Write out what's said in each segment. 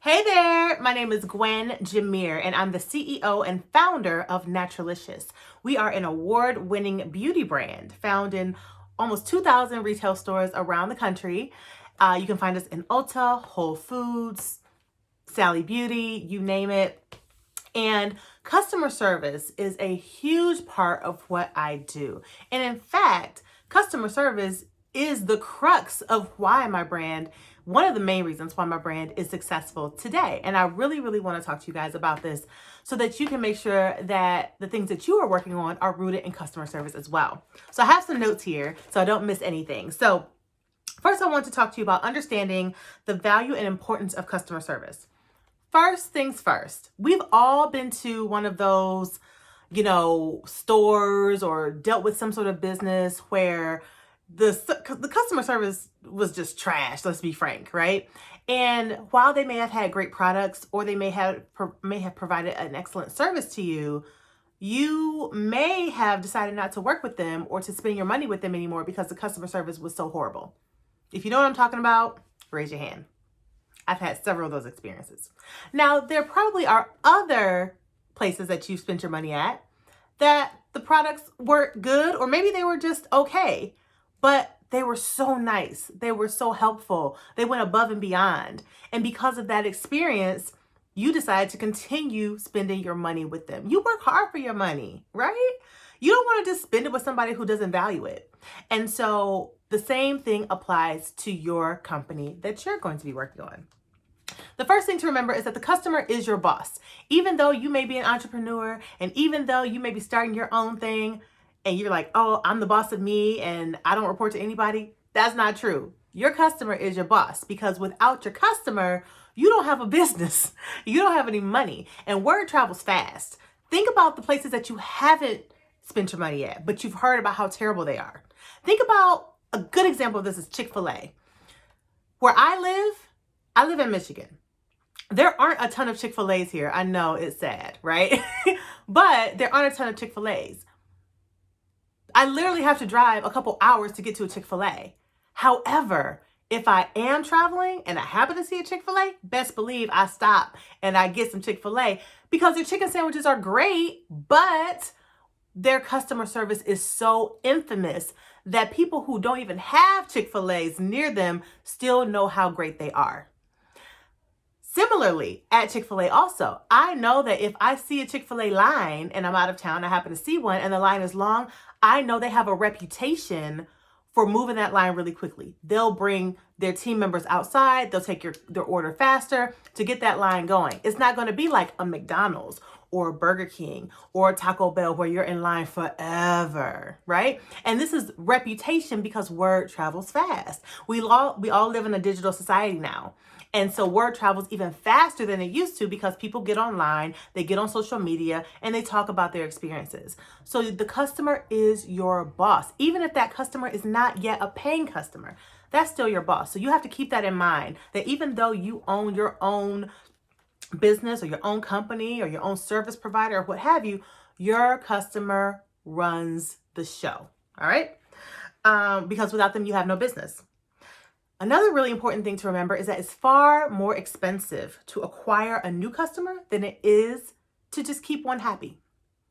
Hey there, my name is Gwen Jameer, and I'm the CEO and founder of Naturalicious. We are an award-winning beauty brand found in almost 2,000 retail stores around the country. You can find us in Ulta, Whole Foods, Sally Beauty, you name it. And customer service is a huge part of what I do. And in fact, customer service is the crux of why my brand, one of the main reasons why my brand is successful today. And I really, really want to talk to you guys about this so that you can make sure that the things that you are working on are rooted in customer service as well. So I have some notes here so I don't miss anything. So first, I want to talk to you about understanding the value and importance of customer service. First things first, we've all been to one of those, stores or dealt with some sort of business where the customer service was just trash, let's be frank, right? And while they may have had great products or they may have provided an excellent service to you, you may have decided not to work with them or to spend your money with them anymore because the customer service was so horrible. If you know what I'm talking about, raise your hand. I've had several of those experiences. Now, there probably are other places that you've spent your money at that the products weren't good, or maybe they were just okay, but they were so nice. They were so helpful. They went above and beyond. And because of that experience, you decide to continue spending your money with them. You work hard for your money, right? You don't want to just spend it with somebody who doesn't value it. And so the same thing applies to your company that you're going to be working on. The first thing to remember is that the customer is your boss. Even though you may be an entrepreneur and even though you may be starting your own thing and you're like, oh, I'm the boss of me and I don't report to anybody, that's not true. Your customer is your boss because without your customer, you don't have a business. You don't have any money, and word travels fast. Think about the places that you haven't spent your money at, but you've heard about how terrible they are. Think about a good example of this is Chick-fil-A. Where I live in Michigan. There aren't a ton of Chick-fil-A's here. I know it's sad, right? But there aren't a ton of Chick-fil-A's. I literally have to drive a couple hours to get to a Chick-fil-A. However, if I am traveling and I happen to see a Chick-fil-A, best believe I stop and I get some Chick-fil-A because their chicken sandwiches are great, but their customer service is so infamous that people who don't even have Chick-fil-A's near them still know how great they are. Similarly, at Chick-fil-A also, I know that if I see a Chick-fil-A line and I'm out of town, I happen to see one and the line is long, I know they have a reputation for moving that line really quickly. They'll bring their team members outside, they'll take their order faster to get that line going. It's not going to be like a McDonald's or a Burger King or a Taco Bell where you're in line forever, right? And this is reputation because word travels fast. We all live in a digital society now. And so word travels even faster than it used to because people get online, they get on social media, and they talk about their experiences. So the customer is your boss. Even if that customer is not yet a paying customer, that's still your boss. So you have to keep that in mind, that even though you own your own business or your own company or your own service provider or what have you, your customer runs the show, all right? Because without them, you have no business. Another really important thing to remember is that it's far more expensive to acquire a new customer than it is to just keep one happy.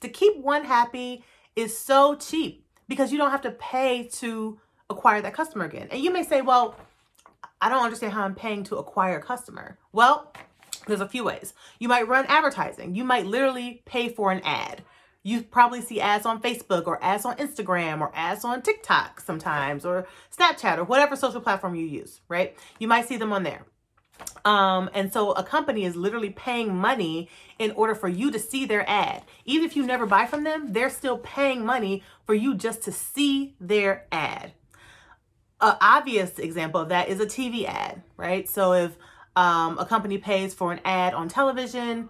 To keep one happy is so cheap because you don't have to pay to acquire that customer again. And you may say, well, I don't understand how I'm paying to acquire a customer. Well, there's a few ways. You might run advertising. You might literally pay for an ad. You probably see ads on Facebook or ads on Instagram or ads on TikTok sometimes or Snapchat or whatever social platform you use, right? You might see them on there. And so a company is literally paying money in order for you to see their ad. Even if you never buy from them, they're still paying money for you just to see their ad. An obvious example of that is a TV ad, right? So if a company pays for an ad on television,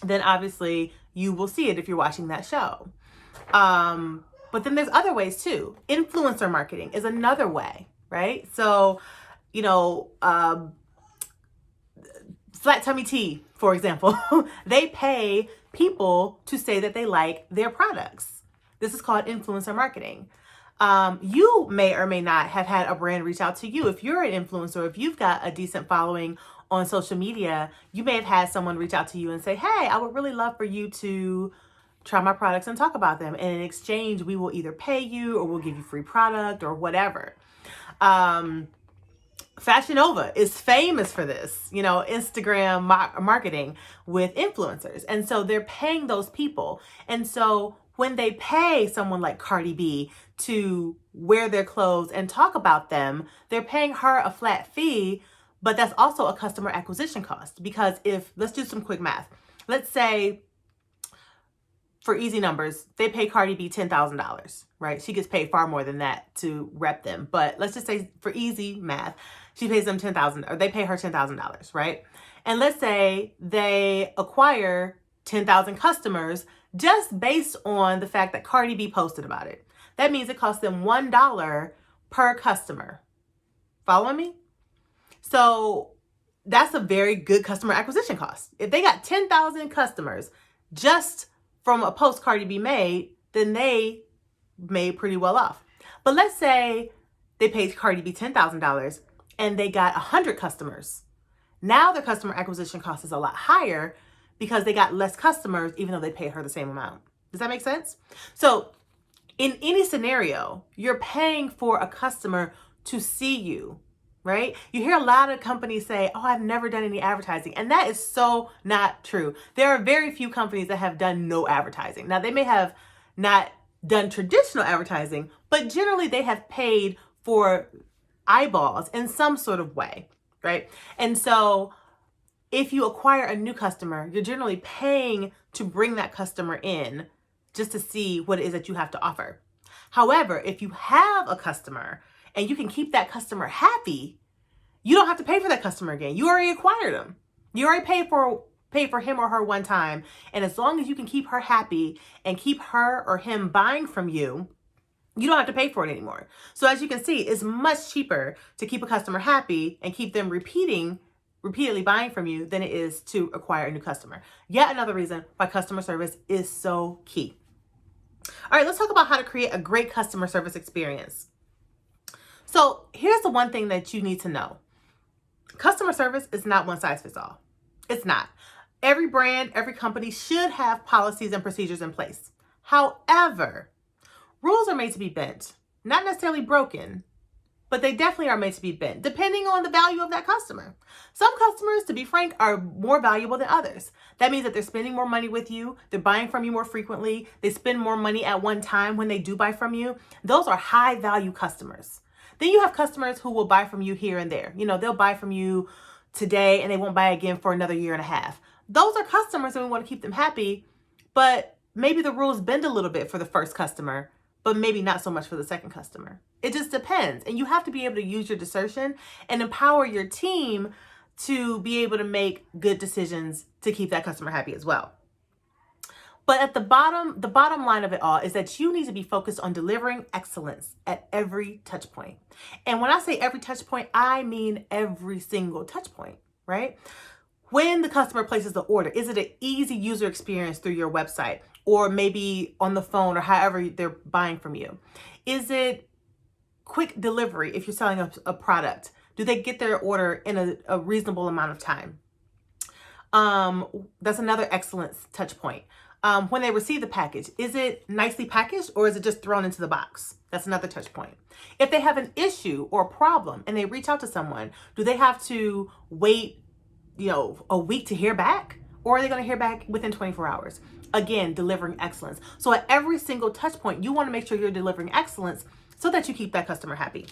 then obviously you will see it if you're watching that show. But then there's other ways too. Influencer marketing is another way, right? So, Flat Tummy Tea, for example, they pay people to say that they like their products. This is called influencer marketing. You may or may not have had a brand reach out to you. If you're an influencer, if you've got a decent following on social media, you may have had someone reach out to you and say, hey, I would really love for you to try my products and talk about them. And in exchange, we will either pay you or we'll give you free product or whatever. Fashion Nova is famous for this, Instagram marketing with influencers. And so they're paying those people. And so when they pay someone like Cardi B to wear their clothes and talk about them, they're paying her a flat fee, but that's also a customer acquisition cost. Because let's do some quick math. Let's say, for easy numbers, they pay Cardi B $10,000, right? She gets paid far more than that to rep them. But let's just say for easy math, she pays them $10,000, or they pay her $10,000, right? And let's say they acquire 10,000 customers just based on the fact that Cardi B posted about it. That means it costs them $1 per customer. Following me? So that's a very good customer acquisition cost. If they got 10,000 customers just from a post Cardi B made, then they made pretty well off. But let's say they paid Cardi B $10,000 and they got 100 customers. Now their customer acquisition cost is a lot higher because they got less customers, even though they pay her the same amount. Does that make sense? So in any scenario, you're paying for a customer to see you, right? You hear a lot of companies say, oh, I've never done any advertising. And that is so not true. There are very few companies that have done no advertising. Now, they may have not done traditional advertising, but generally they have paid for eyeballs in some sort of way, right? And so if you acquire a new customer, you're generally paying to bring that customer in just to see what it is that you have to offer. However, if you have a customer and you can keep that customer happy, you don't have to pay for that customer again. You already acquired them. You already paid for him or her one time. And as long as you can keep her happy and keep her or him buying from you, you don't have to pay for it anymore. So as you can see, it's much cheaper to keep a customer happy and keep them repeatedly buying from you than it is to acquire a new customer. Yet another reason why customer service is so key. All right, let's talk about how to create a great customer service experience. So here's the one thing that you need to know. Customer service is not one size fits all. It's not. Every brand, every company should have policies and procedures in place. However, rules are made to be bent, not necessarily broken, but they definitely are made to be bent, depending on the value of that customer. Some customers, to be frank, are more valuable than others. That means that they're spending more money with you, they're buying from you more frequently, they spend more money at one time when they do buy from you. Those are high value customers. Then you have customers who will buy from you here and there. They'll buy from you today and they won't buy again for another year and a half. Those are customers and we want to keep them happy, but maybe the rules bend a little bit for the first customer, but maybe not so much for the second customer. It just depends. And you have to be able to use your discernment and empower your team to be able to make good decisions to keep that customer happy as well. But at the bottom line of it all is that you need to be focused on delivering excellence at every touch point. And when I say every touch point, I mean every single touch point, right? When the customer places the order, is it an easy user experience through your website or maybe on the phone or however they're buying from you? Is it quick delivery if you're selling a product? Do they get their order in a reasonable amount of time? That's another excellent touch point. When they receive the package, is it nicely packaged or is it just thrown into the box? That's another touch point. If they have an issue or a problem and they reach out to someone, do they have to wait, a week to hear back? Or are they going to hear back within 24 hours? Again, delivering excellence. So at every single touch point, you want to make sure you're delivering excellence so that you keep that customer happy.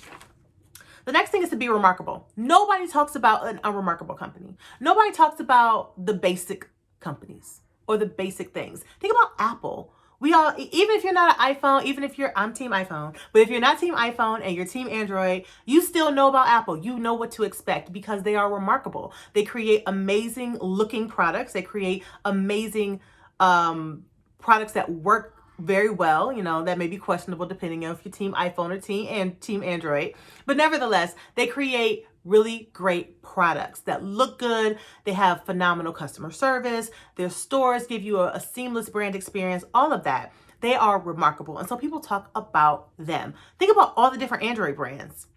The next thing is to be remarkable. Nobody talks about an unremarkable company. Nobody talks about the basic companies or the basic things. Think about Apple. We all, even if you're not an iPhone, I'm team iPhone, but if you're not team iPhone and you're team Android, you still know about Apple. You know what to expect because they are remarkable. They create amazing looking products. They create amazing products that work very well. That may be questionable depending on if you're team iPhone or team Android. But nevertheless, they create really great products that look good. They have phenomenal customer service. Their stores give you a seamless brand experience, all of that. They are remarkable. And so people talk about them. Think about all the different Android brands.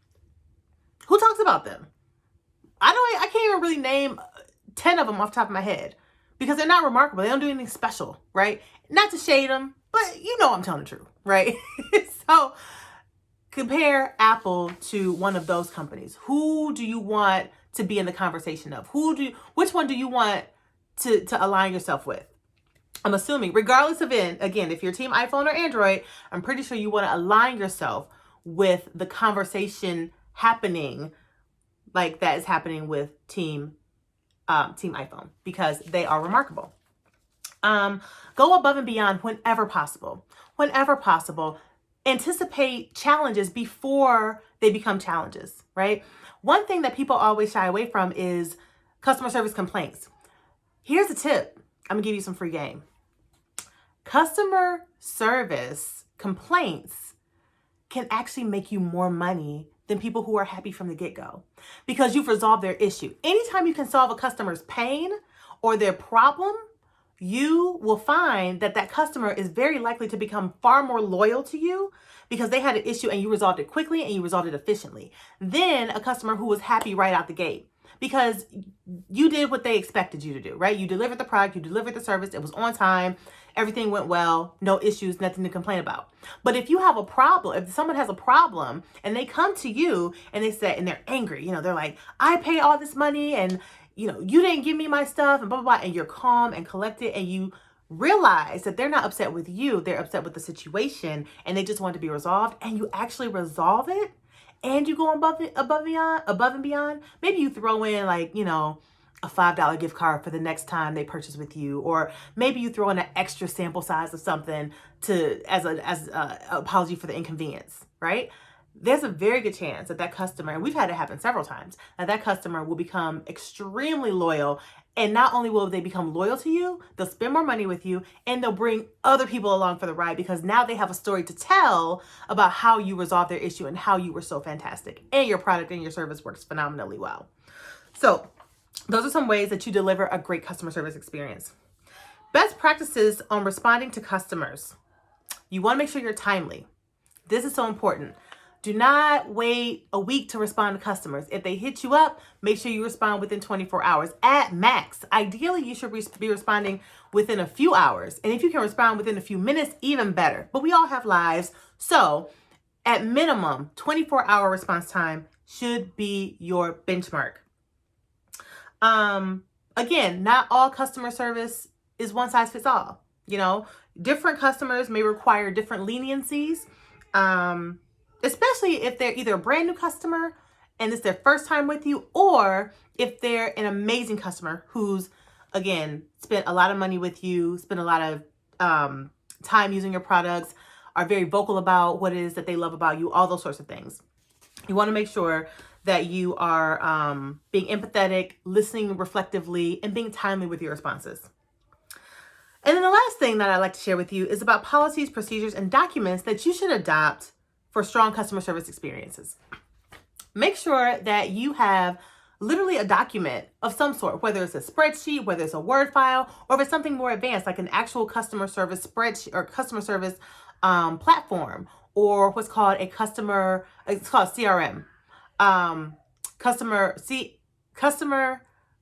Who talks about them? I can't even really name 10 of them off the top of my head because they're not remarkable. They don't do anything special, right? Not to shade them, but you know I'm telling the truth, right? So compare Apple to one of those companies. Who do you want to be in the conversation of? Which one do you want to align yourself with? I'm assuming, regardless of again, if you're team iPhone or Android, I'm pretty sure you want to align yourself with the conversation happening like that is happening with team iPhone, because they are remarkable. Go above and beyond whenever possible. Whenever possible, anticipate challenges before they become challenges, right? One thing that people always shy away from is customer service complaints. Here's a tip. I'm gonna give you some free game. Customer service complaints can actually make you more money than people who are happy from the get-go, because you've resolved their issue. Anytime you can solve a customer's pain or their problem, you will find that that customer is very likely to become far more loyal to you because they had an issue and you resolved it quickly and you resolved it efficiently than a customer who was happy right out the gate because you did what they expected you to do, right? You delivered the product, you delivered the service, it was on time, everything went well, no issues, nothing to complain about. But if you have a problem, if someone has a problem and they come to you and they say, and they're angry, they're like, I pay all this money and you didn't give me my stuff and blah, blah, blah, and you're calm and collected and you realize that they're not upset with you, they're upset with the situation and they just want to be resolved, and you actually resolve it and you go above and beyond. Maybe you throw in like, a $5 gift card for the next time they purchase with you, or maybe you throw in an extra sample size of something as a apology for the inconvenience, right? There's a very good chance that customer, and we've had it happen several times, that customer will become extremely loyal. And not only will they become loyal to you, they'll spend more money with you and they'll bring other people along for the ride because now they have a story to tell about how you resolved their issue and how you were so fantastic and your product and your service works phenomenally well. So those are some ways that you deliver a great customer service experience. Best practices on responding to customers. You want to make sure you're timely. This is so important. Do not wait a week to respond to customers. If they hit you up, make sure you respond within 24 hours at max. Ideally, you should be responding within a few hours. And if you can respond within a few minutes, even better. But we all have lives. So at minimum, 24-hour response time should be your benchmark. Again, not all customer service is one size fits all. Different customers may require different leniencies. Especially if they're either a brand new customer and it's their first time with you, or if they're an amazing customer who's, again, spent a lot of money with you, spent a lot of time using your products, are very vocal about what it is that they love about you, all those sorts of things. You want to make sure that you are being empathetic, listening reflectively, and being timely with your responses. And then the last thing that I'd like to share with you is about policies, procedures, and documents that you should adopt for strong customer service experiences. Make sure that you have literally a document of some sort, whether it's a spreadsheet, whether it's a Word file, or if it's something more advanced, like an actual customer service spreadsheet or customer service platform, or what's called it's called CRM, customer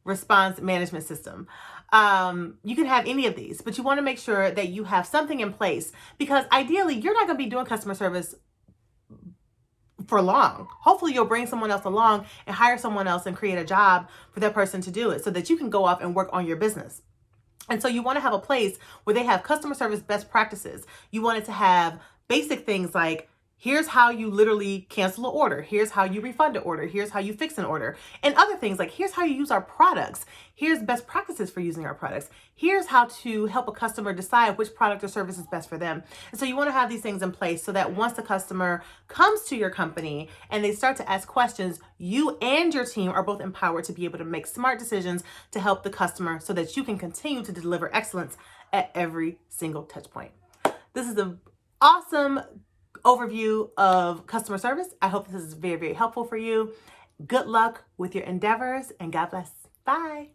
response management system. You can have any of these, but you want to make sure that you have something in place, because ideally you're not going to be doing customer service for long. Hopefully you'll bring someone else along and hire someone else and create a job for that person to do it so that you can go off and work on your business. And so you want to have a place where they have customer service best practices. You want it to have basic things like, here's how you literally cancel an order. Here's how you refund an order. Here's how you fix an order. And other things like, here's how you use our products. Here's best practices for using our products. Here's how to help a customer decide which product or service is best for them. And so you want to have these things in place so that once the customer comes to your company and they start to ask questions, you and your team are both empowered to be able to make smart decisions to help the customer so that you can continue to deliver excellence at every single touch point. This is an awesome overview of customer service. I hope this is very, very helpful for you. Good luck with your endeavors and God bless. Bye.